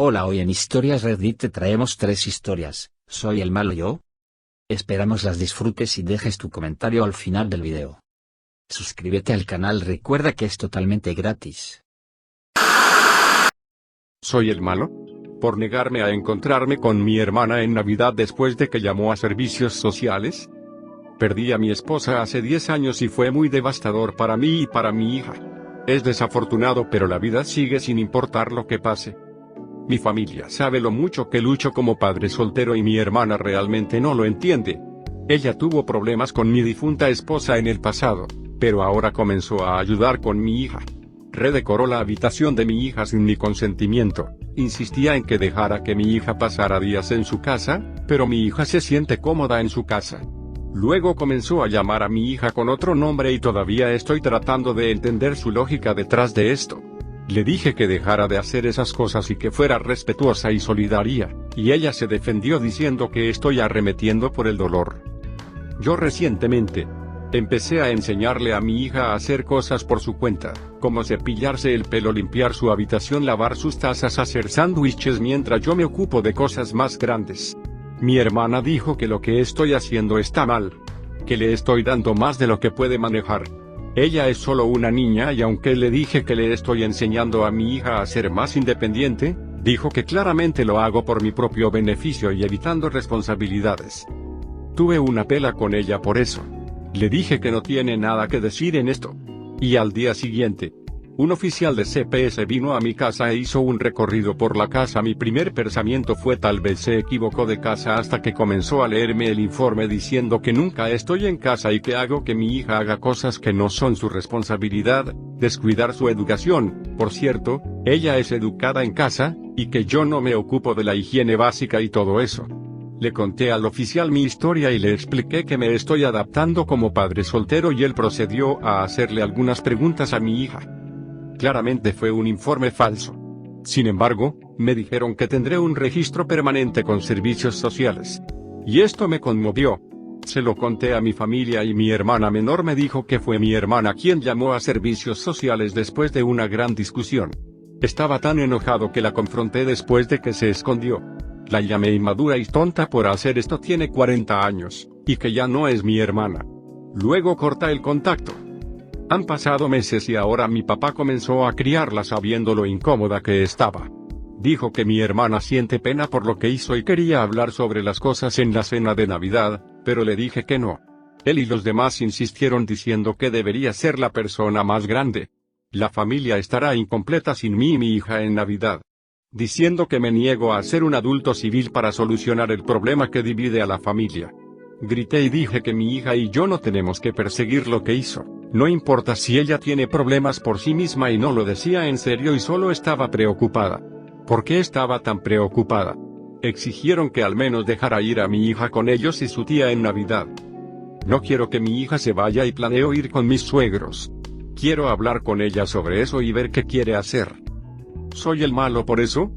Hola, hoy en Historias Reddit te traemos 3 historias. ¿Soy el malo yo? Esperamos las disfrutes y dejes tu comentario al final del video. Suscríbete al canal, recuerda que es totalmente gratis. ¿Soy el malo? ¿Por negarme a encontrarme con mi hermana en Navidad después de que llamó a servicios sociales? Perdí a mi esposa hace 10 años y fue muy devastador para mí y para mi hija. Es desafortunado, pero la vida sigue sin importar lo que pase. Mi familia sabe lo mucho que lucho como padre soltero y mi hermana realmente no lo entiende. Ella tuvo problemas con mi difunta esposa en el pasado, pero ahora comenzó a ayudar con mi hija. Redecoró la habitación de mi hija sin mi consentimiento, insistía en que dejara que mi hija pasara días en su casa, pero mi hija se siente cómoda en su casa. Luego comenzó a llamar a mi hija con otro nombre y todavía estoy tratando de entender su lógica detrás de esto. Le dije que dejara de hacer esas cosas y que fuera respetuosa y solidaria, y ella se defendió diciendo que estoy arremetiendo por el dolor. Yo recientemente empecé a enseñarle a mi hija a hacer cosas por su cuenta, como cepillarse el pelo, limpiar su habitación, lavar sus tazas, hacer sándwiches mientras yo me ocupo de cosas más grandes. Mi hermana dijo que lo que estoy haciendo está mal, que le estoy dando más de lo que puede manejar. Ella es solo una niña y aunque le dije que le estoy enseñando a mi hija a ser más independiente, dijo que claramente lo hago por mi propio beneficio y evitando responsabilidades. Tuve una pelea con ella por eso. Le dije que no tiene nada que decir en esto. Y al día siguiente, un oficial de CPS vino a mi casa e hizo un recorrido por la casa. Mi primer pensamiento fue tal vez se equivocó de casa, hasta que comenzó a leerme el informe diciendo que nunca estoy en casa y que hago que mi hija haga cosas que no son su responsabilidad, descuidar su educación, por cierto, ella es educada en casa, y que yo no me ocupo de la higiene básica y todo eso. Le conté al oficial mi historia y le expliqué que me estoy adaptando como padre soltero y él procedió a hacerle algunas preguntas a mi hija. Claramente fue un informe falso. Sin embargo, me dijeron que tendré un registro permanente con servicios sociales. Y esto me conmovió. Se lo conté a mi familia y mi hermana menor me dijo que fue mi hermana quien llamó a servicios sociales después de una gran discusión. Estaba tan enojado que la confronté después de que se escondió. La llamé inmadura y tonta por hacer esto, tiene 40 años, y que ya no es mi hermana. Luego corta el contacto. Han pasado meses y ahora mi papá comenzó a criarla sabiendo lo incómoda que estaba. Dijo que mi hermana siente pena por lo que hizo y quería hablar sobre las cosas en la cena de Navidad, pero le dije que no. Él y los demás insistieron diciendo que debería ser la persona más grande. La familia estará incompleta sin mí y mi hija en Navidad. Diciendo que me niego a ser un adulto civil para solucionar el problema que divide a la familia. Grité y dije que mi hija y yo no tenemos que perseguir lo que hizo. No importa si ella tiene problemas por sí misma, y no lo decía en serio y solo estaba preocupada. ¿Por qué estaba tan preocupada? Exigieron que al menos dejara ir a mi hija con ellos y su tía en Navidad. No quiero que mi hija se vaya y planeo ir con mis suegros. Quiero hablar con ella sobre eso y ver qué quiere hacer. ¿Soy el malo por eso?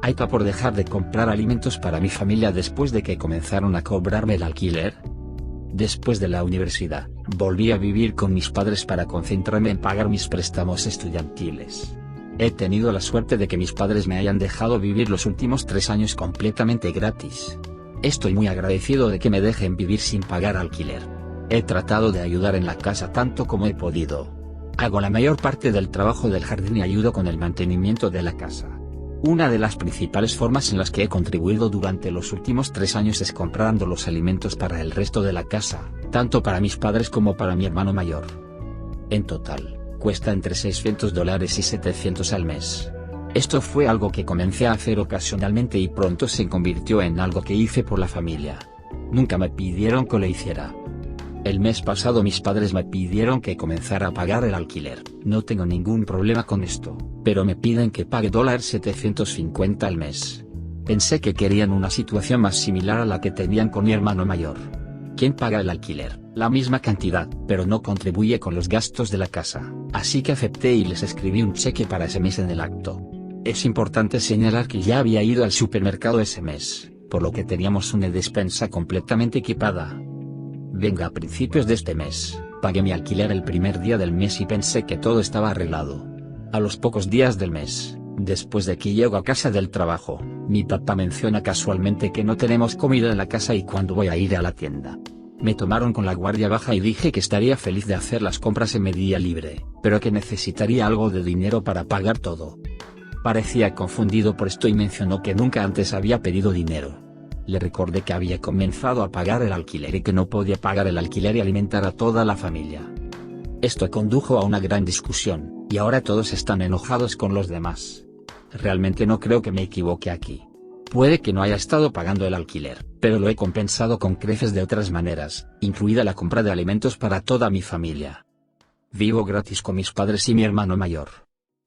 ¿Aita por dejar de comprar alimentos para mi familia después de que comenzaron a cobrarme el alquiler? Después de la universidad, volví a vivir con mis padres para concentrarme en pagar mis préstamos estudiantiles. He tenido la suerte de que mis padres me hayan dejado vivir los últimos 3 años completamente gratis. Estoy muy agradecido de que me dejen vivir sin pagar alquiler. He tratado de ayudar en la casa tanto como he podido. Hago la mayor parte del trabajo del jardín y ayudo con el mantenimiento de la casa. Una de las principales formas en las que he contribuido durante los últimos 3 años es comprando los alimentos para el resto de la casa, tanto para mis padres como para mi hermano mayor. En total, cuesta entre $600 y $700 al mes. Esto fue algo que comencé a hacer ocasionalmente y pronto se convirtió en algo que hice por la familia. Nunca me pidieron que lo hiciera. El mes pasado mis padres me pidieron que comenzara a pagar el alquiler. No tengo ningún problema con esto, pero me piden que pague $750 al mes. Pensé que querían una situación más similar a la que tenían con mi hermano mayor. ¿Quién paga el alquiler? La misma cantidad, pero no contribuye con los gastos de la casa, así que acepté y les escribí un cheque para ese mes en el acto. Es importante señalar que ya había ido al supermercado ese mes, por lo que teníamos una despensa completamente equipada. Venga, a principios de este mes, pagué mi alquiler el primer día del mes y pensé que todo estaba arreglado. A los pocos días del mes, Después de que llego a casa del trabajo, mi papá menciona casualmente que no tenemos comida en la casa y cuando voy a ir a la tienda. Me tomaron con la guardia baja y dije que estaría feliz de hacer las compras en mi día libre, pero que necesitaría algo de dinero para pagar todo. Parecía confundido por esto y mencionó que nunca antes había pedido dinero. Le recordé que había comenzado a pagar el alquiler y que no podía pagar el alquiler y alimentar a toda la familia. Esto condujo a una gran discusión, y ahora todos están enojados con los demás. Realmente no creo que me equivoque aquí. Puede que no haya estado pagando el alquiler, pero lo he compensado con creces de otras maneras, incluida la compra de alimentos para toda mi familia. Vivo gratis con mis padres y mi hermano mayor.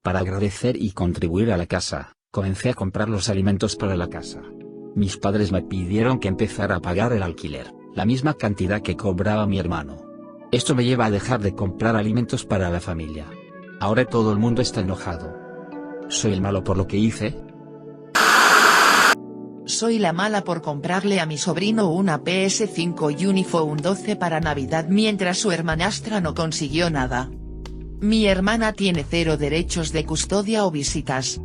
Para agradecer y contribuir a la casa, comencé a comprar los alimentos para la casa. Mis padres me pidieron que empezara a pagar el alquiler, la misma cantidad que cobraba mi hermano. Esto me lleva a dejar de comprar alimentos para la familia. Ahora todo el mundo está enojado. ¿Soy el malo por lo que hice? Soy la mala por comprarle a mi sobrino una PS5 y un iPhone 12 para Navidad mientras su hermanastra no consiguió nada. Mi hermana tiene 0 derechos de custodia o visitas.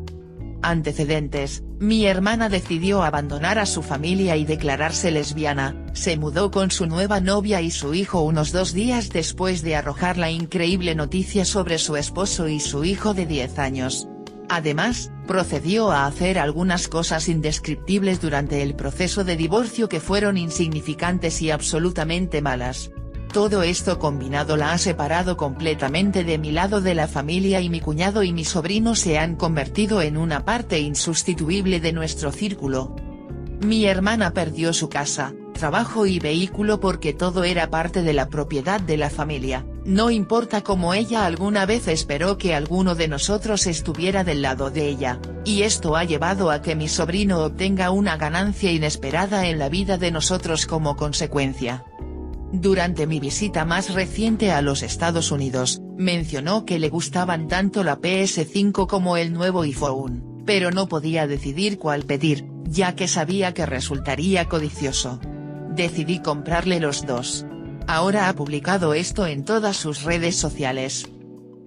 Antecedentes: mi hermana decidió abandonar a su familia y declararse lesbiana, se mudó con su nueva novia y su hijo unos 2 días después de arrojar la increíble noticia sobre su esposo y su hijo de 10 años. Además, procedió a hacer algunas cosas indescriptibles durante el proceso de divorcio que fueron insignificantes y absolutamente malas. Todo esto combinado la ha separado completamente de mi lado de la familia y mi cuñado y mi sobrino se han convertido en una parte insustituible de nuestro círculo. Mi hermana perdió su casa, trabajo y vehículo porque todo era parte de la propiedad de la familia, no importa cómo ella alguna vez esperó que alguno de nosotros estuviera del lado de ella, y esto ha llevado a que mi sobrino obtenga una ganancia inesperada en la vida de nosotros como consecuencia. Durante mi visita más reciente a los Estados Unidos, mencionó que le gustaban tanto la PS5 como el nuevo iPhone, pero no podía decidir cuál pedir, ya que sabía que resultaría codicioso. Decidí comprarle los dos. Ahora ha publicado esto en todas sus redes sociales.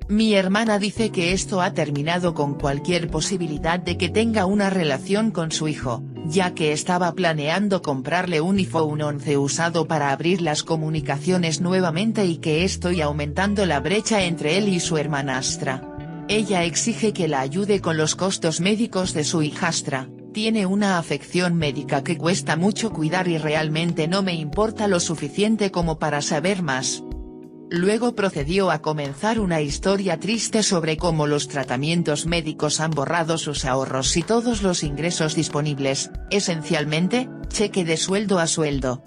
Mi hermana dice que esto ha terminado con cualquier posibilidad de que tenga una relación con su hijo, ya que estaba planeando comprarle un iPhone 11 usado para abrir las comunicaciones nuevamente y que estoy aumentando la brecha entre él y su hermanastra. Ella exige que la ayude con los costos médicos de su hijastra, tiene una afección médica que cuesta mucho cuidar y realmente no me importa lo suficiente como para saber más. Luego procedió a comenzar una historia triste sobre cómo los tratamientos médicos han borrado sus ahorros y todos los ingresos disponibles, esencialmente, cheque de sueldo a sueldo.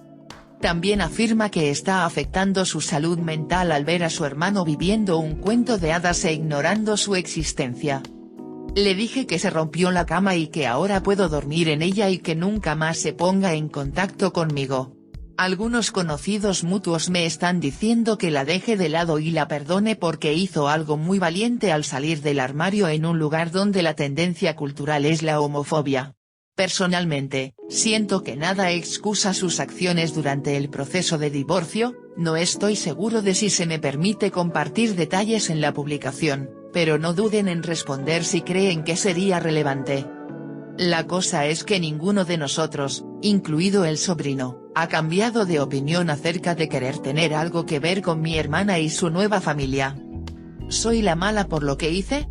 También afirma que está afectando su salud mental al ver a su hermano viviendo un cuento de hadas e ignorando su existencia. Le dije que se rompió la cama y que ahora puedo dormir en ella y que nunca más se ponga en contacto conmigo. Algunos conocidos mutuos me están diciendo que la deje de lado y la perdone porque hizo algo muy valiente al salir del armario en un lugar donde la tendencia cultural es la homofobia. Personalmente, siento que nada excusa sus acciones durante el proceso de divorcio, no estoy seguro de si se me permite compartir detalles en la publicación, pero no duden en responder si creen que sería relevante. La cosa es que ninguno de nosotros, incluido el sobrino, ha cambiado de opinión acerca de querer tener algo que ver con mi hermana y su nueva familia. ¿Soy la mala por lo que hice?